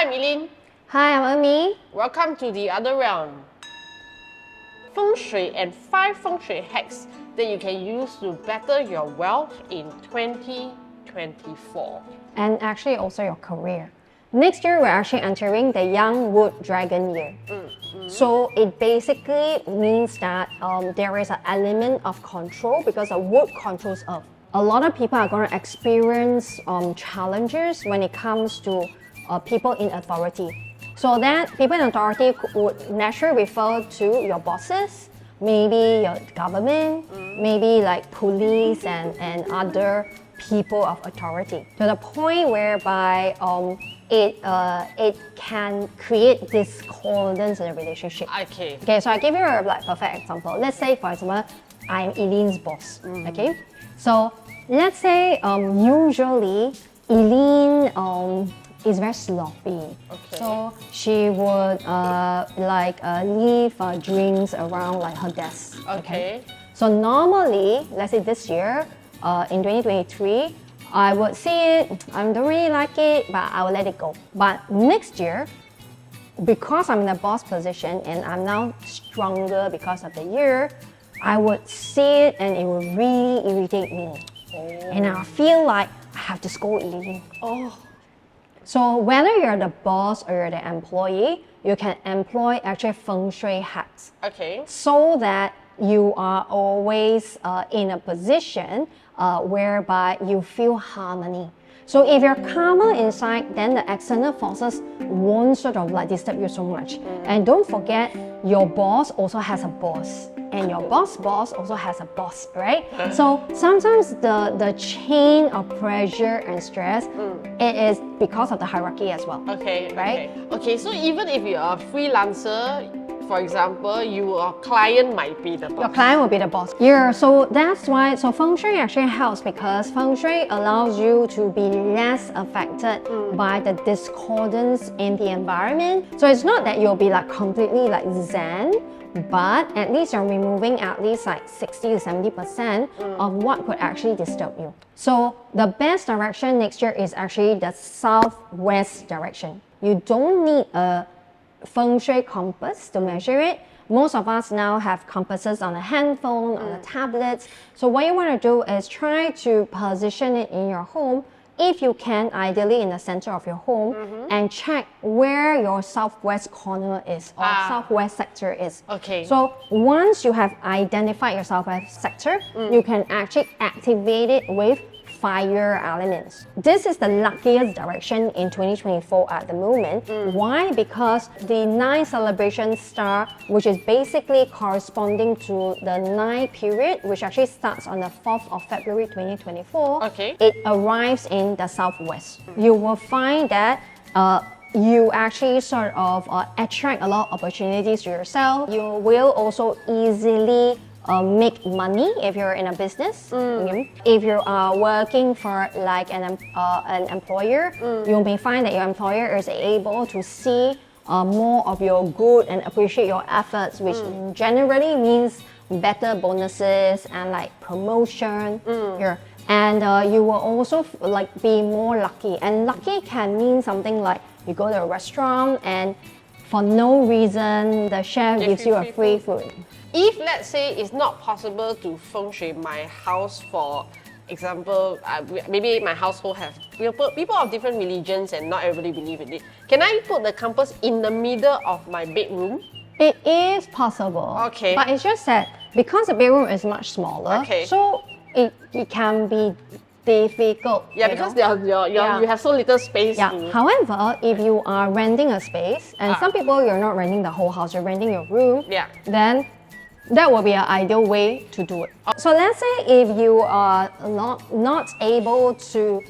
I'm Eileen. Hi, I'm Amy. Welcome to the other realm. Feng Shui and 5 Feng Shui hacks that you can use to better your wealth in 2024. And actually also your career. Next year, we're actually entering the Young Wood Dragon year. So it basically means that there is an element of control because the wood controls earth. A lot of people are going to experience challenges when it comes to people in authority. So that people in authority would naturally refer to your bosses, maybe your government, maybe like police and other people of authority. To the point whereby it can create discordance in a relationship. Okay, so I give you a perfect example. Let's say, for example, I'm Eileen's boss. Okay, so let's say usually Eileen is very sloppy. Okay. So she would leave drinks around like her desk. Okay. So normally, let's say this year, in 2023, I would see it, I don't really like it, but I will let it go. But next year, because I'm in a boss position and I'm now stronger because of the year, I would see it and it would really irritate me. And I feel like I have to scold Eileen. So whether you're the boss or you're the employee, you can employ actually Feng Shui hacks. Okay. So that you are always in a position whereby you feel harmony. So if you're calmer inside, then the external forces won't sort of like disturb you so much. And don't forget, your boss also has a boss. And your boss also has a boss, right? So sometimes the chain of pressure and stress, it is because of the hierarchy as well. Okay, right? Okay, so even if you're a freelancer, for example, your client might be the boss. Your client will be the boss. Yeah, so that's why, so Feng Shui actually helps because Feng Shui allows you to be less affected by the discordance in the environment. So it's not that you'll be like completely like zen, but at least you're removing at least like 60 to 70% of what could actually disturb you. So the best direction next year is actually the southwest direction. You don't need a Feng Shui compass to measure it. Most of us now have compasses on a handphone, on the tablets. So what you want to do is try to position it in your home, if you can, ideally in the center of your home, and check where your southwest corner is or southwest sector is. Okay. So once you have identified your southwest sector, you can actually activate it with fire elements. This is the luckiest direction in 2024 at the moment. Why? Because the 9 celebration star, which is basically corresponding to the 9 period, which actually starts on the 4th of February 2024, it arrives in the southwest. You will find that you actually sort of attract a lot of opportunities to yourself. You will also easily make money if you're in a business. If you are working for like an employer, you may find that your employer is able to see more of your good and appreciate your efforts, which generally means better bonuses and like promotion. And you will also like be more lucky. And lucky can mean something like you go to a restaurant and for no reason the chef gives you a free food. If let's say it's not possible to Feng Shui my house, for example, maybe my household have people of different religions and not everybody believe in it. Can I put the compass in the middle of my bedroom? It is possible. Okay. But it's just that because the bedroom is much smaller, so it can be difficult. Yeah, because you have so little space. However, if you are renting a space, and some people you're not renting the whole house, you're renting your room, then that will be an ideal way to do it. So let's say if you are not able to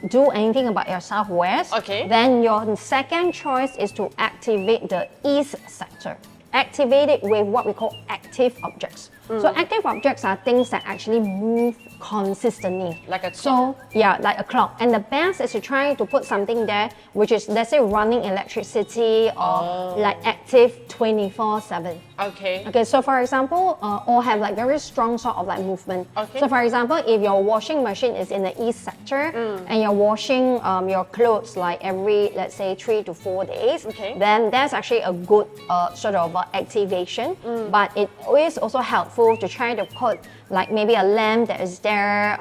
do anything about your southwest, then your second choice is to activate the east sector. Activate it with what we call active objects. So active objects are things that actually move consistently. Like a clock. So yeah, like a clock. And the best is to try to put something there which is, let's say, running electricity or like active 24/7. Okay. Okay, so for example, or have like very strong sort of like movement. Okay. So for example, if your washing machine is in the east sector and you're washing your clothes like every, let's say, 3 to 4 days, Okay. then that's actually a good sort of activation. But it is also helpful to try to put like maybe a lamp that is there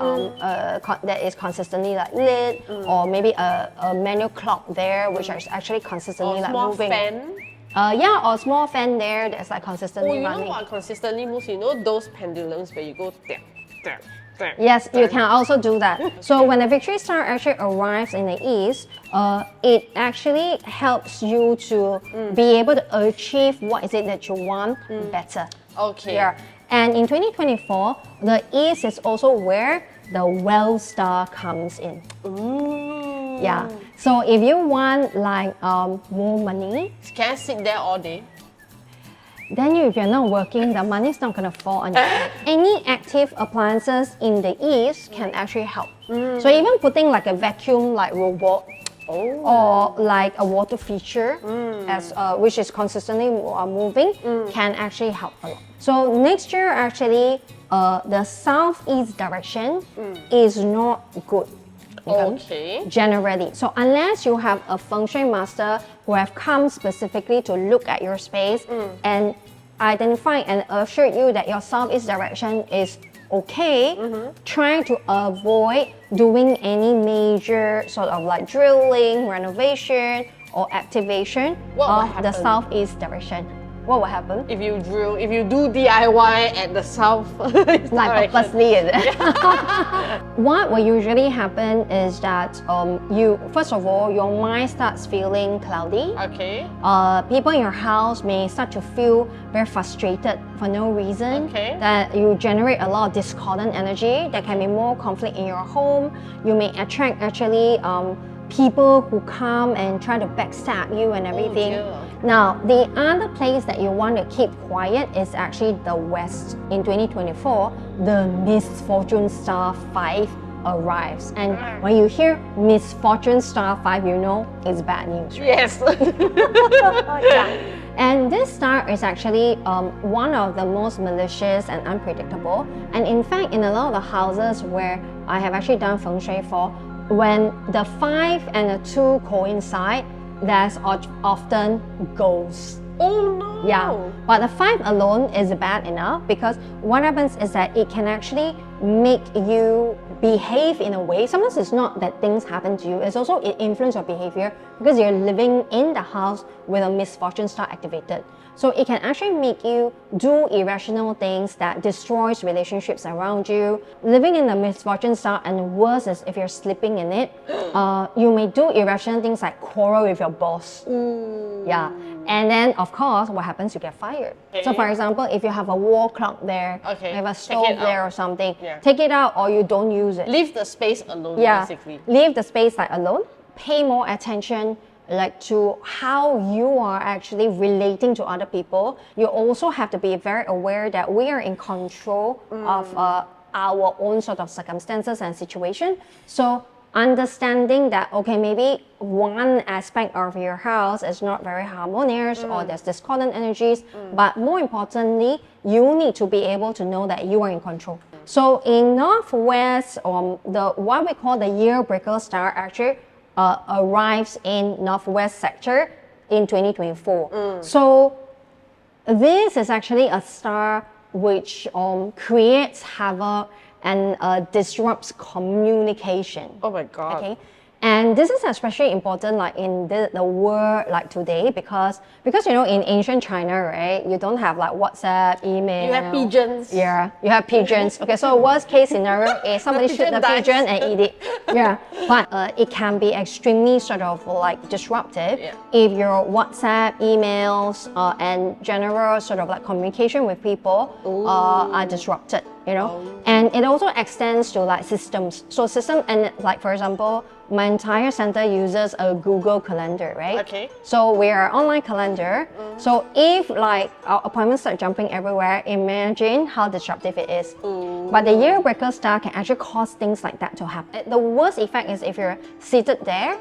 that is consistently like lit, or maybe a manual clock there which is actually consistently Or like small moving. fan. Yeah, or a small fan there that's like consistently Oh, you know running. what consistently moves? You know those pendulums where you go tap, tap, tap. Yes, you can also do that. So when the victory star actually arrives in the east, it actually helps you to be able to achieve what is it that you want better. Okay. Yeah. And in 2024, the east is also where the wealth star comes in. Ooh. Yeah. So if you want like more money, Can I sit there all day? then if you're not working, the money's not gonna fall on you. Any active appliances in the east can actually help. So even putting like a vacuum like robot or like a water feature as which is consistently moving can actually help a lot. So next year actually the southeast direction is not good. Okay. Generally. So unless you have a Feng Shui master who have come specifically to look at your space and identify and assure you that your southeast direction is okay, try to avoid doing any major sort of like drilling, renovation, or activation What will of the happen? southeast direction. What will happen? If you drill, if you do DIY at the south, Like purposely, is it? What will usually happen is that you, first of all, your mind starts feeling cloudy. Okay. People in your house may start to feel very frustrated for no reason. Okay. That you generate a lot of discordant energy. There can be more conflict in your home. You may attract actually people who come and try to backstab you and everything. dear. Now, the other place that you want to keep quiet is actually the West. In 2024, the misfortune star 5 arrives. And when you hear misfortune star 5, you know it's bad news, right? Yes. Yeah. And this star is actually one of the most malicious and unpredictable. And in fact, in a lot of the houses where I have actually done Feng Shui for, when the 5 and the 2 coincide, there's often ghosts. Oh no. Yeah, but the 5 alone is bad enough because what happens is that it can actually make you behave in a way. Sometimes it's not that things happen to you, it's also it influences your behavior because you're living in the house with a misfortune star activated. So it can actually make you do irrational things that destroys relationships around you. Living in the misfortune star, and worse is if you're sleeping in it, you may do irrational things like quarrel with your boss. Yeah, and then of course, what happens? You get fired. So for example, if you have a wall clock there, Okay, you have a take stove it there out. or something, Yeah. take it out or you don't use it. Leave the space alone, Yeah, basically. leave the space like alone. Pay more attention like to how you are actually relating to other people. You also have to be very aware that we are in control of our own sort of circumstances and situation. So understanding that, okay, maybe one aspect of your house is not very harmonious or there's discordant energies, but more importantly, you need to be able to know that you are in control. So in Northwest, the what we call the year breaker star actually arrives in Northwest sector in 2024. So this is actually a star which creates havoc and disrupts communication. Oh my god. Okay, and this is especially important like in the world like today because you know in ancient China, right, you don't have like WhatsApp, email. You have pigeons. Yeah, you have pigeons. Okay, so worst case scenario is somebody shoot pigeon the dies. pigeon and eat it. Yeah, but it can be extremely sort of like disruptive if your WhatsApp, emails, and general sort of like communication with people are disrupted. You know, and it also extends to like systems. So system and like for example, my entire center uses a Google Calendar, right? Okay. So we are online calendar. So if like our appointments start jumping everywhere, imagine how disruptive it is. But the year breaker style can actually cause things like that to happen. The worst effect is if you're seated there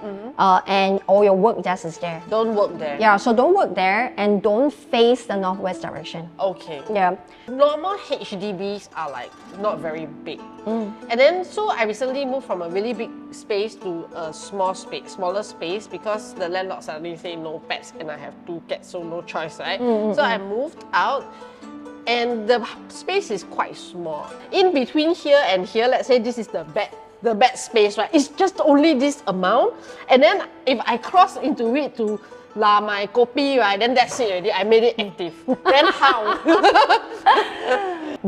and all your work desk is there. Don't work there. Yeah, so don't work there and don't face the northwest direction. Okay. Yeah. Normal HDBs are like not very big. And then so I recently moved from a really big space to a smaller space because the landlord suddenly say no pets and I have 2 cats, so no choice, right? So I moved out and the space is quite small. In between here and here, let's say this is the bed space, right? It's just only this amount. And then if I cross into it to la my kopi, right, then that's it already. I made it active. Then how?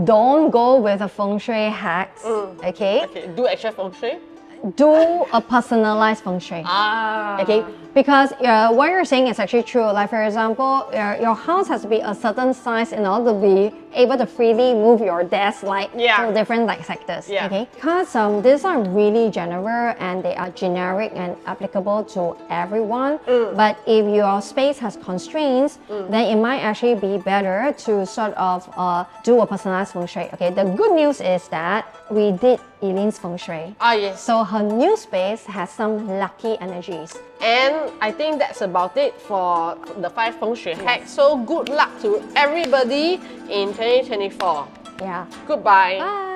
Don't go with the feng shui hacks, okay? Okay, do extra feng shui. Do a personalized feng shui. Okay, because what you're saying is actually true. Like for example, your house has to be a certain size in order to be able to freely move your desk like to different like sectors. Yeah. Okay, because these are really general and they are generic and applicable to everyone. But if your space has constraints, then it might actually be better to sort of do a personalized feng shui. Okay, the good news is that we did Eileen's feng shui. Yes. So her new space has some lucky energies. And I think that's about it for the 5 feng shui hacks. So good luck to everybody in 2024. Yeah. Goodbye. Bye.